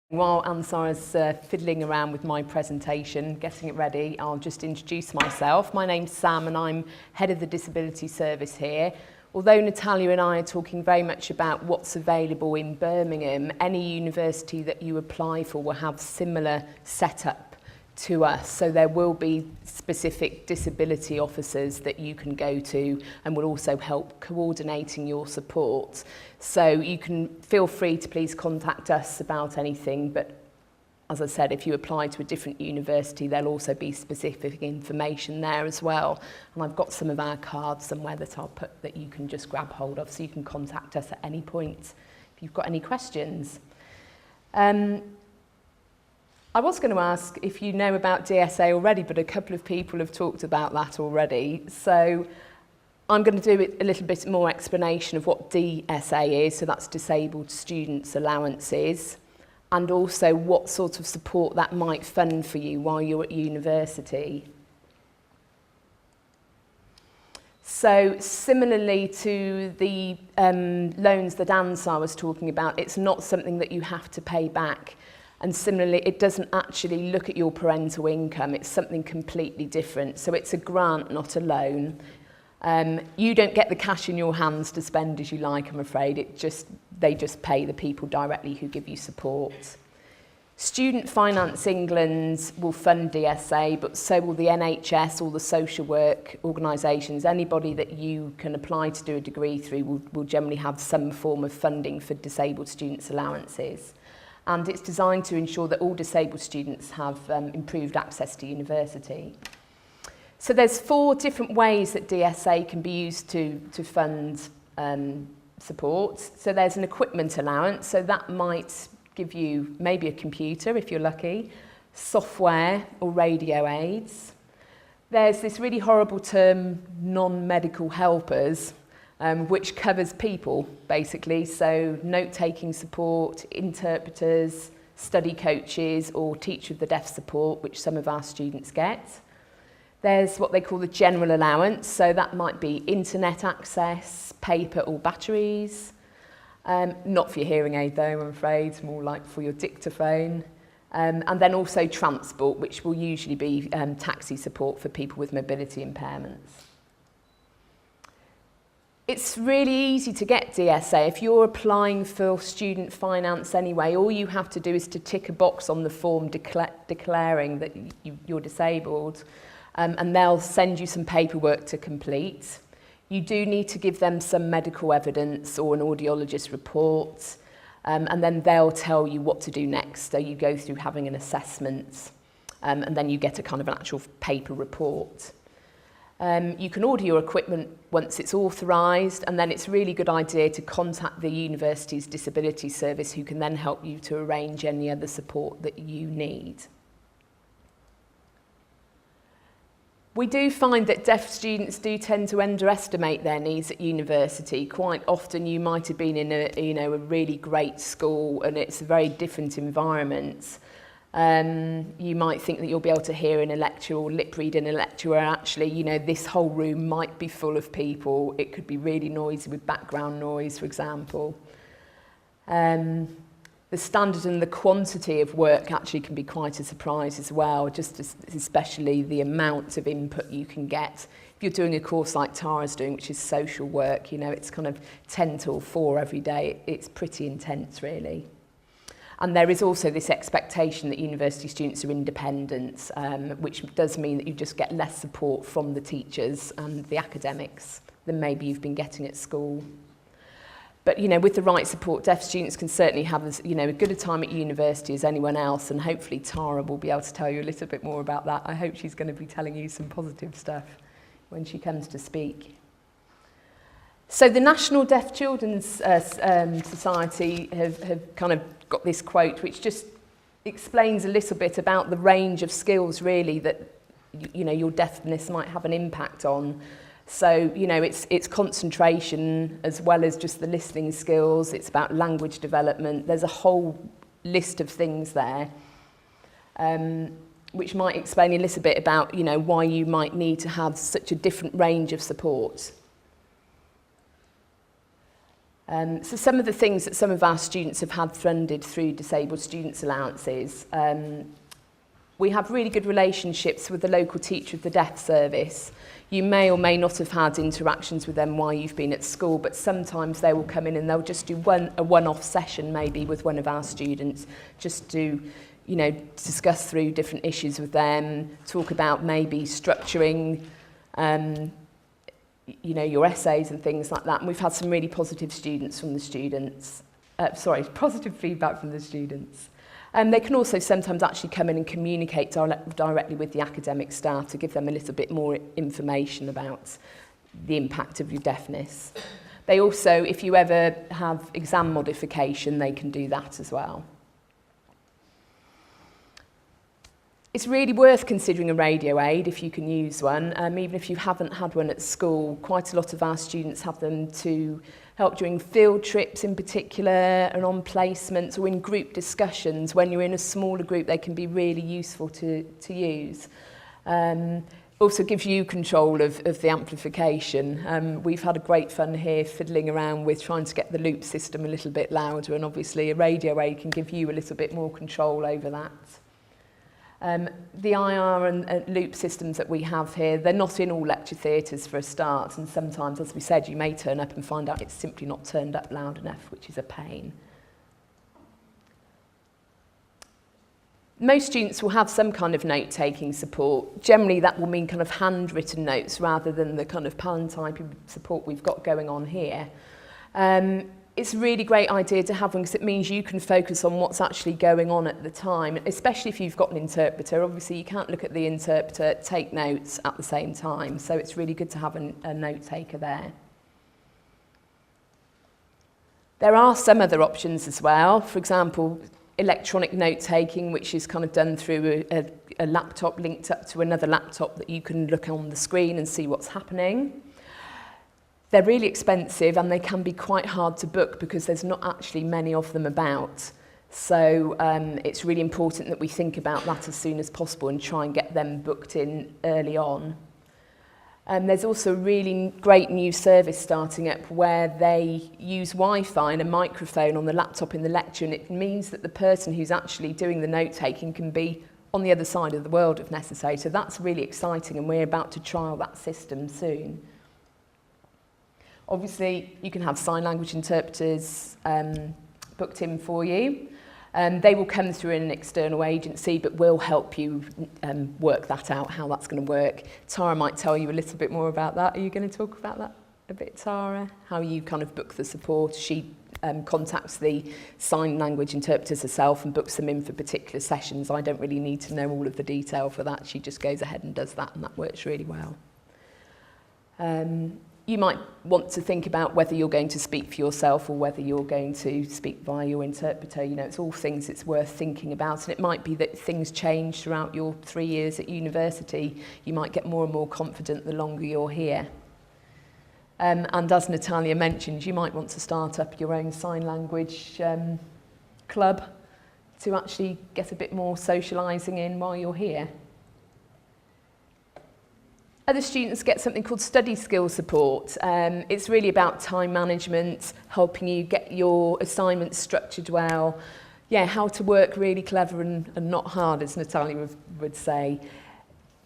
While Ansara's fiddling around with my presentation, getting it ready, I'll just introduce myself. My name's Sam and I'm head of the Disability Service here. Although Natalia and I are talking very much about what's available in Birmingham, any university that you apply for will have similar setup to us. So there will be specific disability officers that you can go to and will also help coordinating your support. So you can feel free to please contact us about anything, but as I said, if you apply to a different university, there'll also be specific information there as well. And I've got some of our cards somewhere that I'll put that you can just grab hold of, so you can contact us at any point if you've got any questions. I was going to ask if you know about DSA already, but a couple of people have talked about that already. So I'm going to do a little bit more explanation of what DSA is, so that's Disabled Students Allowances, and also what sort of support that might fund for you while you're at university. So similarly to the loans that Ansar was talking about, it's not something that you have to pay back. And similarly, it doesn't actually look at your parental income. It's something completely different. So it's a grant, not a loan. You don't get the cash in your hands to spend as you like, I'm afraid. They just pay the people directly who give you support. Student Finance England will fund DSA, but so will the NHS, all the social work organisations. Anybody that you can apply to do a degree through will generally have some form of funding for disabled students' allowances. And it's designed to ensure that all disabled students have improved access to university. So there's 4 different ways that DSA can be used to fund support. So there's an equipment allowance, so that might give you maybe a computer if you're lucky, software or radio aids. There's this really horrible term, non-medical helpers, which covers people, basically. So note-taking support, interpreters, study coaches, or teacher of the deaf support, which some of our students get. There's what they call the general allowance, so that might be internet access, paper or batteries. Not for your hearing aid though, I'm afraid, more like for your dictaphone. And then also transport, which will usually be taxi support for people with mobility impairments. It's really easy to get DSA. If you're applying for student finance anyway, all you have to do is to tick a box on the form declaring that you're disabled, and they'll send you some paperwork to complete. You do need to give them some medical evidence or an audiologist report, and then they'll tell you what to do next. So you go through having an assessment, and then you get a kind of an actual paper report. You can order your equipment once it's authorised, and then it's a really good idea to contact the university's disability service, who can then help you to arrange any other support that you need. We do find that deaf students do tend to underestimate their needs at university. Quite often you might have been in a really great school and it's a very different environment. You might think that you'll be able to hear in a lecture or lip read in a lecture, where actually, this whole room might be full of people. It could be really noisy with background noise, for example. The standard and the quantity of work actually can be quite a surprise as well, especially the amount of input you can get. If you're doing a course like Tara's doing, which is social work, it's kind of 10 till 4 every day. It's pretty intense, really. And there is also this expectation that university students are independent, which does mean that you just get less support from the teachers and the academics than maybe you've been getting at school. But, with the right support, deaf students can certainly have as good a time at university as anyone else, and hopefully Tara will be able to tell you a little bit more about that. I hope she's going to be telling you some positive stuff when she comes to speak. So the National Deaf Children's Society have kind of got this quote, which just explains a little bit about the range of skills, really, that your deafness might have an impact on. So, it's concentration as well as just the listening skills. It's about language development. There's a whole list of things there, which might explain a little bit about, why you might need to have such a different range of support. So some of the things that some of our students have had funded through Disabled Students Allowances, we have really good relationships with the local teacher of the deaf service. You may or may not have had interactions with them while you've been at school, but sometimes they will come in and they'll just do a one-off session maybe with one of our students, just to, you know, discuss through different issues with them, talk about maybe structuring, you know, your essays and things like that. And we've had some really positive students from the students, positive feedback from the students. They can also sometimes actually come in and communicate directly with the academic staff to give them a little bit more information about the impact of your deafness. They also, if you ever have exam modification, they can do that as well. It's really worth considering a radio aid if you can use one, even if you haven't had one at school. Quite a lot of our students have them to help during field trips in particular, and on placements or in group discussions. When you're in a smaller group, they can be really useful to use. Also gives you control of the amplification. We've had a great fun here fiddling around with trying to get the loop system a little bit louder, and obviously a radio aid can give you a little bit more control over that. The IR and loop systems that we have here, they're not in all lecture theatres for a start, and sometimes, as we said, you may turn up and find out it's simply not turned up loud enough, which is a pain. Most students will have some kind of note-taking support. Generally, that will mean kind of handwritten notes rather than the kind of pan-type support we've got going on here. It's a really great idea to have one because it means you can focus on what's actually going on at the time, especially if you've got an interpreter. Obviously, you can't look at the interpreter, take notes at the same time, so it's really good to have a note taker there. There are some other options as well. For example, electronic note taking, which is kind of done through a laptop linked up to another laptop that you can look on the screen and see what's happening. They're really expensive and they can be quite hard to book because there's not actually many of them about. So it's really important that we think about that as soon as possible and try and get them booked in early on. There's also a really great new service starting up where they use Wi-Fi and a microphone on the laptop in the lecture, and it means that the person who's actually doing the note-taking can be on the other side of the world if necessary. So that's really exciting, and we're about to trial that system soon. Obviously, you can have sign language interpreters booked in for you. They will come through an external agency, but we'll help you work that out, how that's going to work. Tara might tell you a little bit more about that. Are you going to talk about that a bit, Tara? How you kind of book the support? She contacts the sign language interpreters herself and books them in for particular sessions. I don't really need to know all of the detail for that. She just goes ahead and does that, and that works really well. You might want to think about whether you're going to speak for yourself or whether you're going to speak via your interpreter. You know, it's all things it's worth thinking about, and it might be that things change throughout your 3 years at university. You might get more and more confident the longer you're here. And as Natalia mentioned, you might want to start up your own sign language club to actually get a bit more socialising in while you're here. Other students get something called study skill support. It's really about time management, helping you get your assignments structured well. Yeah, how to work really clever and not hard, as Natalia would say.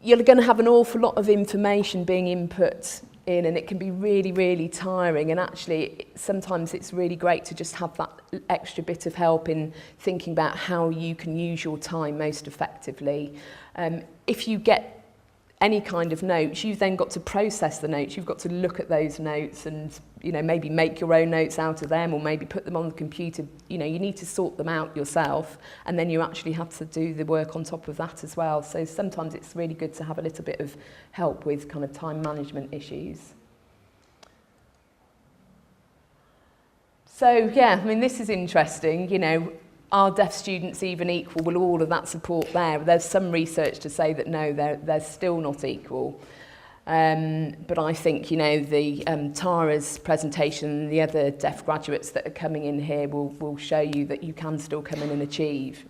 You're going to have an awful lot of information being input in, and it can be really, really tiring. And actually, sometimes it's really great to just have that extra bit of help in thinking about how you can use your time most effectively. If you get any kind of notes, you've then got to process the notes. You've got to look at those notes and, you know, maybe make your own notes out of them or maybe put them on the computer. You know, you need to sort them out yourself, and then you actually have to do the work on top of that as well. So sometimes it's really good to have a little bit of help with kind of time management issues. So yeah, I mean, this is interesting, you know. Are deaf students even equal with all of that support there? There's some research to say that no, they're still not equal. But I think, you know, the Tara's presentation and the other deaf graduates that are coming in here will show you that you can still come in and achieve.